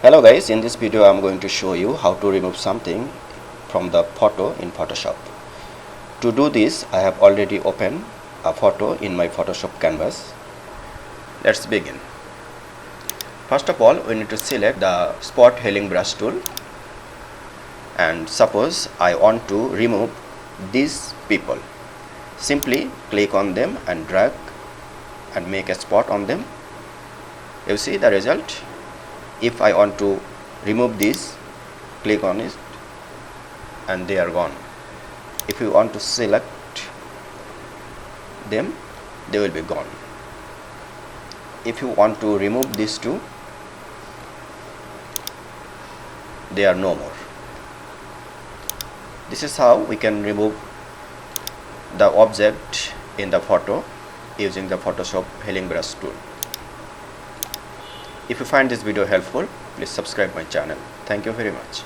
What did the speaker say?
Hello guys, in this video I am going to show you how to remove something from the photo in Photoshop. To do this, I have already opened a photo in my Photoshop canvas. Let's begin. First of all, we need to select the spot healing brush tool, and suppose I want to remove these people. Simply click on them and drag and make a spot on them. You see the result. If I want to remove this, click on it and they are gone. If you want to select them, they will be gone. If you want to remove these two, they are no more. This is how we can remove the object in the photo using the Photoshop healing brush tool. If you find this video helpful, please subscribe my channel. Thank you very much.